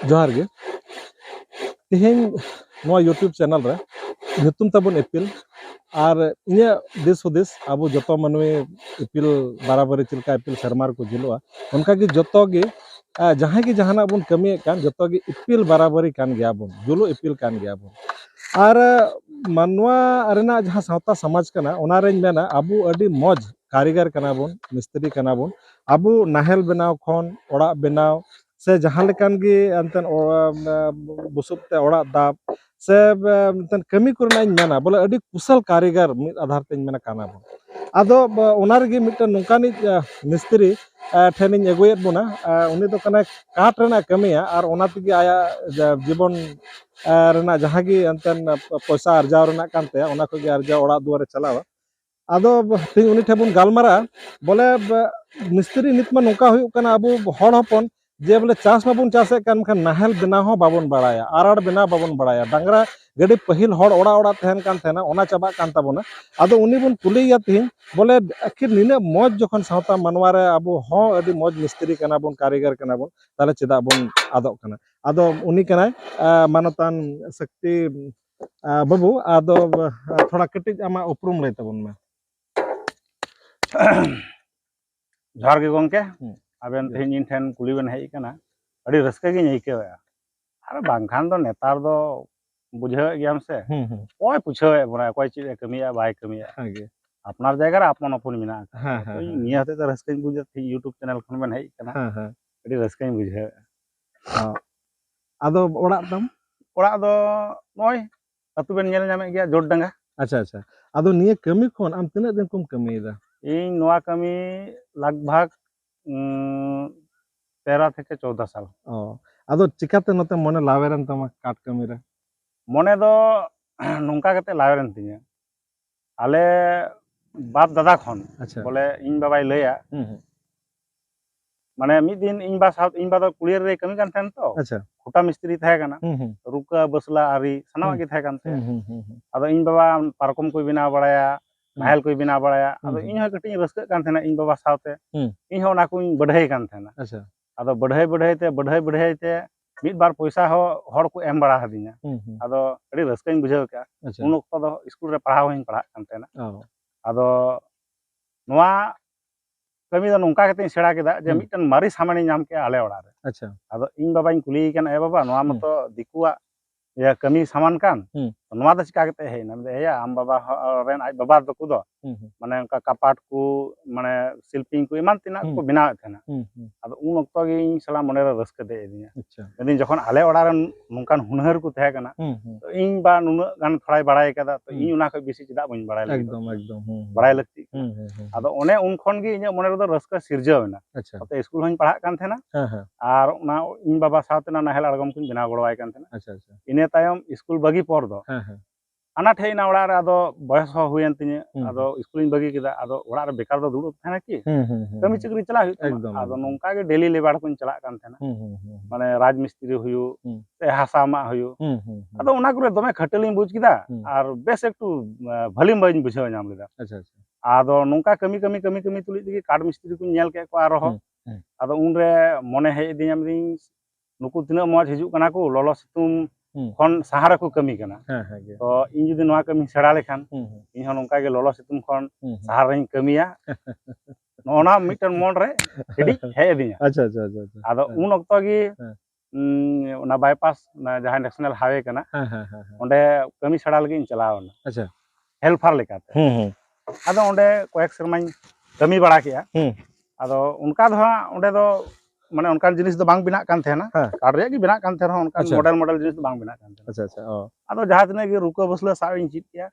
जोहार गे तिहिन नोआ YouTube channel रे nyutum tabon epil ar inya dis hudis abu joto manui epil barabari chilka epil sermar ko jiloa onka gi joto gi jahan gi jahana bun kami kan joto gi epil barabari kan gya bun julo epil kan gya bun ar manwa arena jaha sawta samaj kana ona reñ mena abu adi moj कारीगर kana bun मिस्त्री kana bun abu nahel benaw khon oड़ा benaw se jahan lekan gi anten busuk te oड़ा dab se मितन कमी करना मेना बोले अड़ी कुशल कारीगर मिद आधार ते मेना काना बन आदो ओना रेगे मिटन नोंकानी मिस्त्री ठेनिन एगुयेद बोना उनी दो कना काट रेना कमिया आर ओना तिगे आया जीवन रेना जहां गी अंतन पैसा अर्जाव रेना कानते ओना खोगे अर्जाव ओड़ा दुआरे चलावा आदो तिन उनी ठेबुन गालमारा बोले मिस्त्री नितमा नोंका हुयुक कना अबु हड़ हपन जे बोले चास माबुन चासे कान खान नाहल बेना हो बाबुन बड़ाया आराड़ बेना बाबुन बड़ाया डांगरा गडी पहिल हड़ ओड़ा ओड़ा तहन कान थेना ओना चाबा कान ताबोना आदो उनी बुन कुलिया तिन बोले आखिर निने मौज जखन सावता मानवा रे अबु हो अडी मौज मिस्त्री कना बुन कारीगर कना बुन ताले चेदा बुन आदोक कना आदो उनी कनाय मानतान शक्ति बाबू आदो थोड़ा कटिज आमा उपरुम लय ताबुन में जोहार गे गोंके आबेन तेहन इन ठेन कुली बेन हेज कना अड़ी रस्के गे आइकेवा अरे बांखान दो नेतार दो बुझे गयाम से ओय पुछे बना कोई चीज कमिया बाय कमिया अपनार जायगा रे आपन अपन मिना तो निया हते त रस्के बुझे यूट्यूब चैनल खन बेन हेज कना अड़ी रस्के बुझे आदो ओड़ा तम ओड़ा दो नय अतु बेन नेल नामे गया जोड़डांगा अच्छा अच्छा आदो निया कमी खन आम तिना दिन कुम कमीदा इन नोआ कमी लगभग 13 থেকে 14 साल आदो चिकाते नते मने लावेरन तमा काट कमी रे मने दो नोंका कते लावेरन तिया आले बाप दादा खन अच्छा बोले इन बाबाई लया माने मिद दिन इन बा साथ इन बा दो कुलियर रे कमी कान थेन तो अच्छा खुटा मिस्त्री थाय काना रुका बसला आरी सनावा गे थाय कान ते आदो इन बाबा पारकम को बिना बड़ाया नाहल को बिना बड़ाया आदो इन हो कटी रस्क कान थेना इन बाबा साथे इन हो ना को बढ़ाई कान थेना अच्छा आदो बढ़ाई ते मिद बार पैसा हो हड़ को एम बड़ा हदिया आदो अड़ी रस्कन बुझाव का उन वक्त दो स्कूल रे पढ़ाव हिन पढ़ा कान तेना आदो नोआ कमी दो नोंका कते सेड़ा केदा जे मिटन मारी सामानी नाम के आले ओड़ा रे अच्छा आदो इन बाबा इन कुली कन ए बाबा नोआ मतो दिकुआ या कमी सामान कान नोआ द चिका कते हेना या आम बाबा रेन आज बाबा दो कुदो माने उनका कपाट को माने शिल्पिंग को इमान तिना को बनाव थेना आदो उन वक्त गे इन सला मने रे रस्क दे दिया अच्छा दिन जखन आले ओड़ा रे नोंकान हुनहर को थे कना तो इन बा नुन गान थोड़ाई बड़ाई कदा तो इन उना को बेसी चिदा बइन बड़ाई एकदम एकदम बड़ाई लगती आदो ओने उन खन गे इन मने रे रस्क सिरजावना अच्छा तो स्कूल हन पढ़ा कान थेना are Una in Baba साथना Nahal अड़गम को बिना गड़वाई कान थेना अच्छा अच्छा इने तायम स्कूल बगी पर दो आना ठेना ओड़ा रे आदो बयस हो हुयन तिने आदो स्कूल इन बगी केदा आदो ओड़ा रे बेकार दो दुड़ुब थेना की कमी चक्री चला हुई आदो नोंका गे डेली लेबर को चला कान थेना माने राज मिस्त्री हुयु ते हासामा हुयु आदो उना करे दमे खटलिन बुझ किदा आर बेस एकटू भलिम बाइन बुझाव नाम लेदा अच्छा अच्छा आदो नोंका कमी तुली दिगे काट मिस्त्री को नेल के को आरो आदो उन रे मने हे दिया मिदिन नुकु तिना मौज हिजु कना को ललो सितुम खन सहारा को कमी कना तो इन जुदी नोआ कमी सेड़ा लेखान इन हो नोंका गे ललो सितुम खन सहारा इन कमिया नोना मिटन मन रे हेडी हे दिया अच्छा अच्छा अच्छा आदो उन वक्त गे ना बाईपास ना जहां नेशनल हाईवे कना ओंडे कमी सेड़ा लगे इन चलावना अच्छा हेल्पर लेकाते आदो ओंडे कोएक सरमाइन कमी बड़ा किया आदो उनका दो ओंडे दो माने उनका जिनिस दो बांग बिना कान थेना कार रे गे बिना कान थे उनका मॉडल जिनिस दो बांग बिना कान थेना अच्छा अच्छा आदो जहां तने गे रुको बसला सा इन चित किया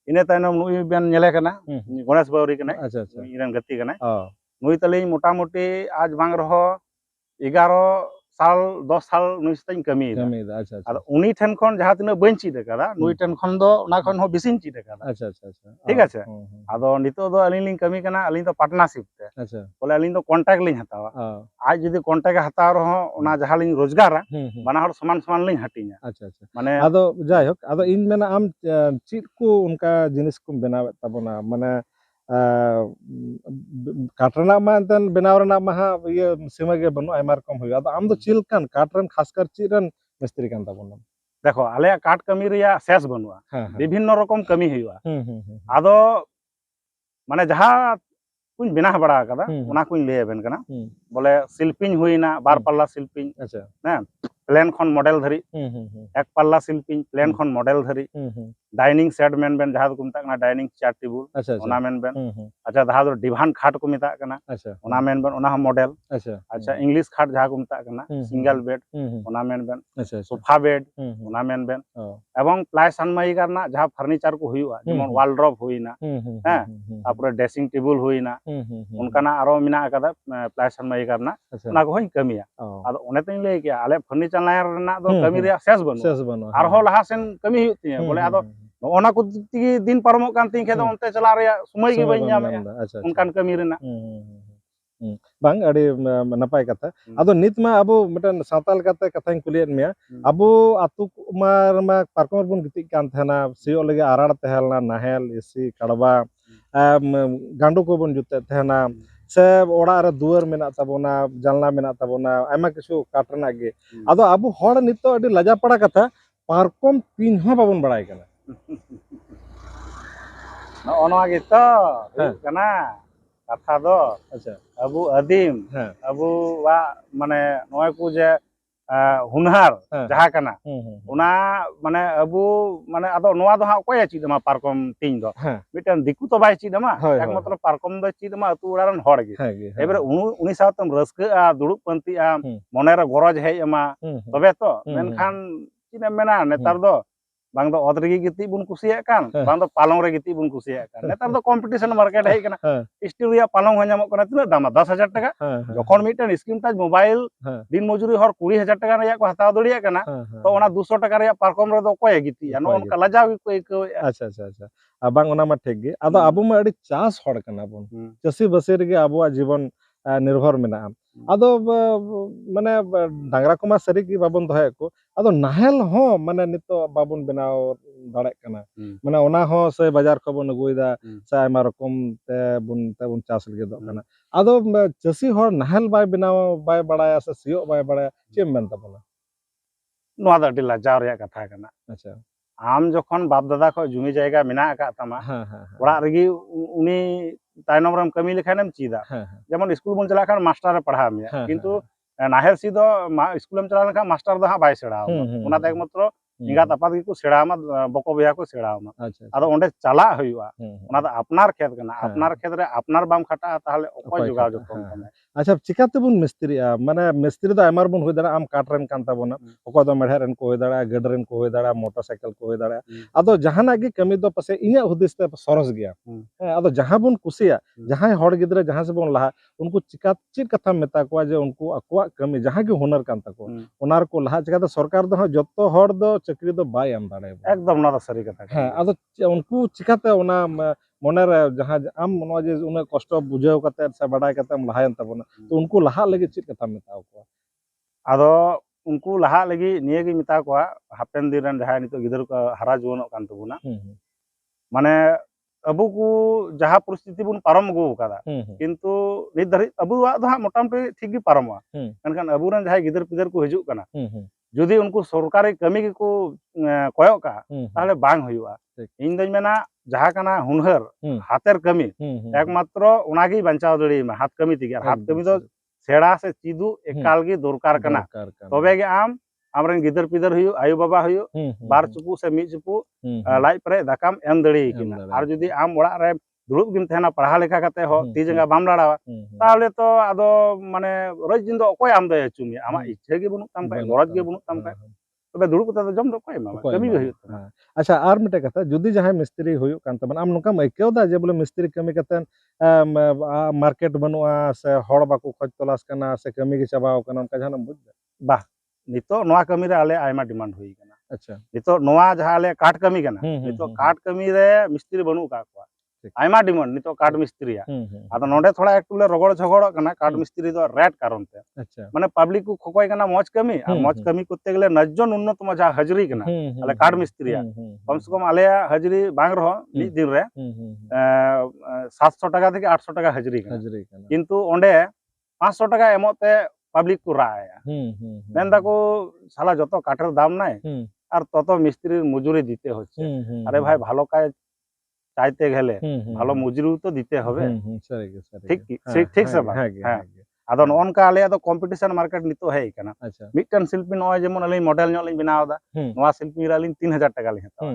इने तायनम नुई बेन नेले कना गणेश बावरी कना अच्छा अच्छा इरन गति कना नुई तले मोटा मोटी आज बांग रहो 11 साल 10 साल नुई सतन कमी अच्छा अच्छा आदो उनी ठन खन जहां तने बइन चित कदा नुई ठन खन दो ना खन हो बिसिन चित कदा अच्छा अच्छा अच्छा ठीक है आदो नितो दो अलिन लिन कमी कना अलिन तो पार्टनरशिप ते अच्छा बोले अलिन तो कांटेक्ट लिन हतावा आज जदी कांटेक्ट हताव रहो ओना जहां लिन रोजगार बना हर समान समान लिन हटिया अच्छा अच्छा माने आदो जाय होक आदो इन मेना आम चित को उनका जिनिस को बनाव ताबोना माने काठ रना मा एंतन बनाव रना मा हा ये सीमा गे बनु आयमा रकम हुई आदो आम दो चिल कान काठ रन खासकर चिरन मिस्त्री कान ताबोन देखो आले काट कमी रिया शेष बनुआ हाँ हाँ विभिन्न रकम कमी हुआ हम्म आदो माने जहाँ कुछ बिना बड़ा कदा हम्म उना कुछ ले बेन कना हम्म बोले शिल्पिंग हुईना बार पल्ला शिल्पिंग अच्छा ना प्लेन खन मॉडल धरी एक पल्ला शिल्पिंग प्लेन खन मॉडल धरी डाइनिंग सेट मेन बेन जहाँ को मिता डाइनिंग चेयर टेबल अच्छा ओना मेन बेन अच्छा अच्छा जहाँ दो डिवान खाट को मिता कना अच्छा ओना मेन बेन ओना मॉडल अच्छा अच्छा इंग्लिश खाट जहाँ को मिता कना सिंगल बेड ओना मेन बेन अच्छा सोफा बेड ओना मेन बेन एवं प्लाई सनमाई करना जहाँ फर्नीचर को हुआ जेमन वालड्रॉप हुईना हैं तारपरे ड्रेसिंग टेबल हुईना उनकाना आरो मिना कदा प्लाई सनमाई करना ओना को होई कमिया आदो ओने तई लay किया आले फर्नीचर लाइन रना दो कमी रिया शेष बनु आरो लहा सेन कमी हुई तिया बोले आदो ओना को दिन पारमो कान तिन खेदो ओनते चला रिया समय गे बई ᱧᱟᱢ उनकान कमी Raina bang adi napai kata ado nit ma abo metan santal kata kata yang kuliah mea abo atu ma parkomer bun gitik kan thana sio lagi arar tehelna nahel isi kadaba gandu ko bun jute thana se ora re duar mena tabona jalna mena tabona aima kisu katrna ge ado abo hor nito adi laja pada kata parkom pin ho babon badai kana no ono gitu kana kata do acha abu adim abu wa mane noy ku je hunhar jaha kana una mane abu mane ado noa do ha okoy chi dama parkom ting do mitan diku to bai chi dama ekmatro parkom do chi dama atu uraran hor ge ebare uni satam raska dudup panti monera goroj hej ama tobe to menkhan china mena netar do bang do odregi giti bun kusiyak kan bang do palong re giti bun kusiyak kan netar do competition market hej kana steel ria palong ho nyamok kana tina dama 10,000 টাকা যখন মিটেন screen touch mobile দিন মজুরি হর 20,000 টাকা Riya ko hataw dariya kana to ona 200 টাকা Riya parkom re do koy giti no onka lajaw ko ko acha acha acha abang ona ma thek ge ado abu ma adi chas hor kana bun chasi basir ge abu जीवन निर्भर मेना ado mane dangra ko ma sari ki babon dohe ko ado nahel ho mane nito babon benaw darek kana mane ona ho se bazar ko bon aguida se aima rokom te bun chas lege do kana ado chasi hor nahel bay benaw bay badaya se sio bay badaya chem ben tabona no ada di lajaw ria katha kana acha am jokhon bab dada ko jumi jayga mena ka tama orak regi uni tainom ram kami lekhanem chida jemon school bon chala kan master re padha meya kintu nahel si do school em chala lekha master do ha bai sera ona ta ekmatro इंगा तापात की को सेड़ामा बको बया को सेड़ामा आदो ओंडे चला हुआ ओना दा अपनार खेत कना अपनार खेत रे अपनार बाम खटा ताहले ओको जुगाव जतन कना अच्छा चिकाते बुन मिस्त्री माने मिस्त्री दा आमार बुन होय दाड़ा आम काट रेन कान ताबोना ओको दो मेढे रेन को होय दाड़ा गड रेन को होय दाड़ा मोटरसाइकिल को होय दाड़ा आदो जहाना गी कमी दो पसे इnya हुदिस ते सरस गया आदो जहां बुन कुसिया जहां हड़ गिदरे जहां से बुन लहा उनको चिका चित कथा मेता को जे उनको अकवा कमी जहां गी हुनर कान ताको ओनार को लहा चिकाते सरकार दो जत्तो हड़ दो चक्री दो बाय आम दाड़े एकदम ना सरी कथा आदो उनको चिकाते ओना मने रे जहां आम नो जे उन कष्ट बुझाव कते से बडाय कते हम लहायन तबना तो उनको लहा लगे चित कथा मेताव को आदो उनको लहा लगी निये गी मिता को हापेन दिन रन जहां नितो गिदर को हरा जुवन कान तबना माने अबु को जहां परिस्थिति बुन पारम गो कदा किंतु नित धरि अबु वा दो मोटामटी ठीक गी पारमवा मेनखान अबु रन जहां गिदर पिदर को हिजुक कना जुदी उनको सरकारी कमी को कोयो का ताहले बांग हुआ इन दई मेना जहां कना हुनहर हातेर कमी एकमात्र उनागी बंचाव दड़ी में हाथ कमी तिगे हाथ कमी दो सेड़ा से चिदु एकाल गी दरकार कना तबे गे आम आमरेन गिदर पिदर हुयो आयु बाबा हुयो बार चुपू से मी चुपू लाई परे दाकाम एम दड़ी किना आर जुदी आम ओड़ा रे दुरुब गिम थेना पढ़ा लेखा कते हो ती जंगा बाम लाड़ावा ताहले तो आदो माने रोज दिन दो ओकोय आम दय चुमी आमा इच्छा गे बनु तम काय गरज गे बनु तम काय तबे दुरुब कते जम दो कोय मामा कमी गे हुयो अच्छा आर मिटे कथा जुदी जहां मिस्त्री हुयो कान तबन आम नुका मइकेव दा जे बोले मिस्त्री कमी कते मार्केट बनुआ से हड़ बाको खोज तलाश कना से कमी गे चाबाव कना उनका जहां बुझ बा नितो नोआ कमी रे आले आयमा डिमांड हुई कना अच्छा नितो नोआ जहां आले काट कमी कना नितो काट कमी रे मिस्त्री बनु का को ठीक। आयमा डिमांड नितो काठ मिस्त्री आदो नोडे थोड़ा एकटू ले रगड़ झगड़ कना काठ मिस्त्री दो रेट कारण ते अच्छा माने पब्लिक को खोकोय कना मौज कमी और मौज कमी करते गेले नजन उन्नत मजा हजरी कना अले काठ मिस्त्री कम से कम आले हजरी बांग रहो मिद दिन रे 700 টাকা থেকে 800 টাকা हजरी कना हाजरी कना किंतु ओंडे 500 টাকা एमोते पब्लिक को राया मेन दाको साला जतो काठेर दाम नाय আর তত মিস্ত্রির মজুরি দিতে হচ্ছে আরে ভাই ভালো কাজ চাইতে গেলে ভালো মজুরিও তো দিতে হবে ঠিক ঠিক সে হ্যাঁ আদো ননকা আলে আদো কম্পিটিশন মার্কেট নিতো হেই কানা আচ্ছা মিটন শিল্পী নয় যেমন আলি মডেল ñol লিন বিনাও দা নোয়া শিল্পী রালিন 3000 টাকা লিন হাতাও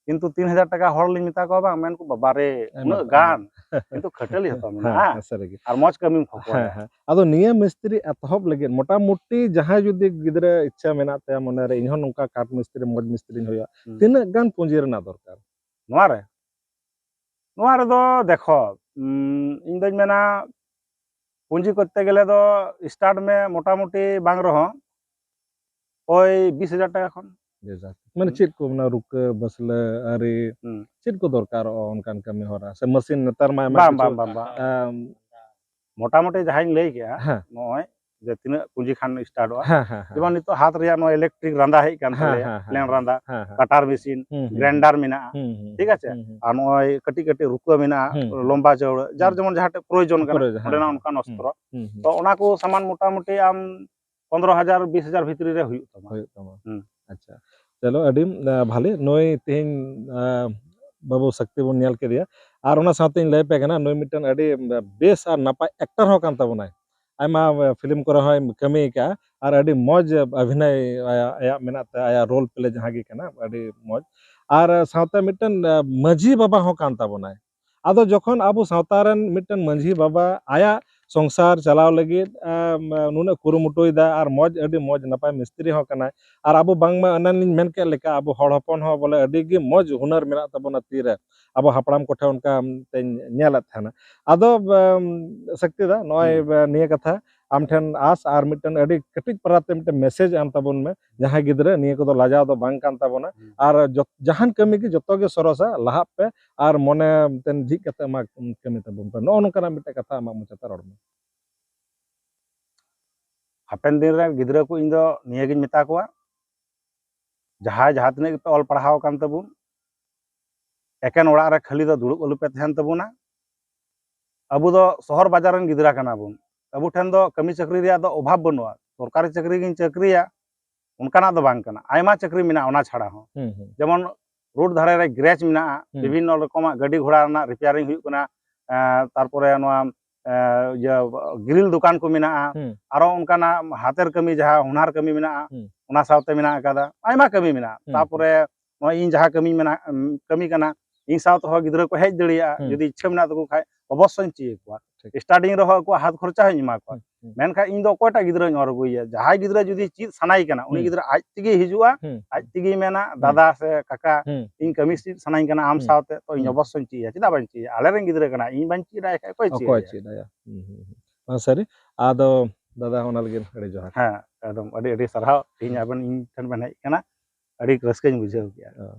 কিন্তু 3000 টাকা হল লিন মিতা কো বাং মেন কো বাবারে উনা গান কিন্তু খটলি হতো না আর মজ কমি ফকো আদো নিয়া মিস্ত্রি এতহব লাগে মোটামুটি যাহা যদি গিদরে ইচ্ছা মেনা তে মনে রে ইনহ নকা কাঠ মিস্ত্রি মজ মিস্ত্রি হইয়া তিনা গান পুঁজি রেনা দরকার নোয়া রে দো দেখো ইন দই মেনা পুঁজি করতে গেলে তো স্টার্ট মে মোটামুটি বাং রহ ওই 20000 টাকা খন মানে চেট কো না রুক বসলে আরে চেট কো দরকার অনকান কামি হরা সে মেশিন নেতার মা মোটামুটি যাহাই লই গয়া নয় যে তিনা পুঁজি খান স্টার্ট যেমন নিতো হাত রিয়া নো ইলেকট্রিক রান্দা হেই কান তালে প্লেন রান্দা কাটার মেশিন গ্রাইন্ডার মিনা ঠিক আছে আর নয় কটি কটি রুকো মিনা লম্বা চৌড়া যার যেমন যাহাতে প্রয়োজন কানা না অনকান অস্ত্র তো ওনা কো সামান মোটামুটি আম 15000 20000 ভিতরি রে হুই তমা अच्छा चलो अडी भाले नोय तेन बाबू शक्ति बन नेल के दिया और ओना साथे लय पे गना नोय मिटन अडी बेस और नापा एक्टर हो कान तबनाय आयमा फिल्म को रहा कमी का और अडी मौज अभिनय आया मेनाते आया रोल प्ले जहां गे कना अडी मौज और साथे मिटन माझी बाबा हो कान तबनाय आदो जखन आबो सावतारन मिटन माझी बाबा आया संसार चलाव लगे नुना कुरुमुटुदा और मौज अडी मौज नपाय मिस्त्री हो कना और आबो बांगमा अनालिन मेन के लेका आबो हड़ हपन हो बोले अडी गे मौज हुनर मेना तबना तीरे आबो हापड़ाम कोठे उनका नेलत थाना आदो शक्ति दा नय निया कथा आम ठन आस और मिटन अडी कटिज पराते मिटन मैसेज आम तबन में जहां गिदरे निया को लाजाव दो बांग कान तबना और जहान कमी के जतो गे सरसा लाहा पे और मने तेन झिक कते मा कमी तबन पे नो नकना मिटे कथा मा मुचता रोड में हापेन दिन रे गिदरा को इन दो निया गिन मिता को जहां जहां तने पे ऑल पढ़ाव कान तबुन एकेन ओड़ा रे खाली दो दुड़ुब अलु पे तहन तबुना अबु दो शहर बाजार रन गिदरा काना बुन अबु ठन दो कमी चाकरी रे दो अभाव बनुआ सरकारी चाकरी गिन चाकरिया उनकाना दो बांग काना आयमा चाकरी मिना ओना छाड़ा हो जेमन रोड धारे रे ग्रेज मिना विभिन्न रकम गाड़ी घोड़ा ना रिपेयरिंग हुई कना तारपरे नोआ ग्रिल दुकान को मिना आरो उनकाना हातेर कमी जहा हुनार कमी मिना उना सावते मिना कादा आयमा कमी मिना तारपरे नो इन जहा कमी मिना कमी कना इन सावते हो गिदरा को हेज दड़िया यदि इच्छा मिना तो खाय अवश्य चिए को स्टार्टिंग रहो को हाथ खर्चा है मा को मेनखा इन दो कोटा गिदरा नर गुइया जहाय गिदरा यदि चीज सनाई कना उनी गिदरा आज तिगे हिजुआ आज तिगे मेना दादा से काका इन कमी चीज सनाई कना आम सावते तो इन अवश्य चिए चिदा बन चिए आले रेन गिदरा कना इन बन चिए कोई चिए सरी आदो दादा होना लगे अड़ी जोहार हां एकदम अड़ी अड़ी सरहाव इन आबन इन ठन बन है कना अड़ी रस्के बुझाव किया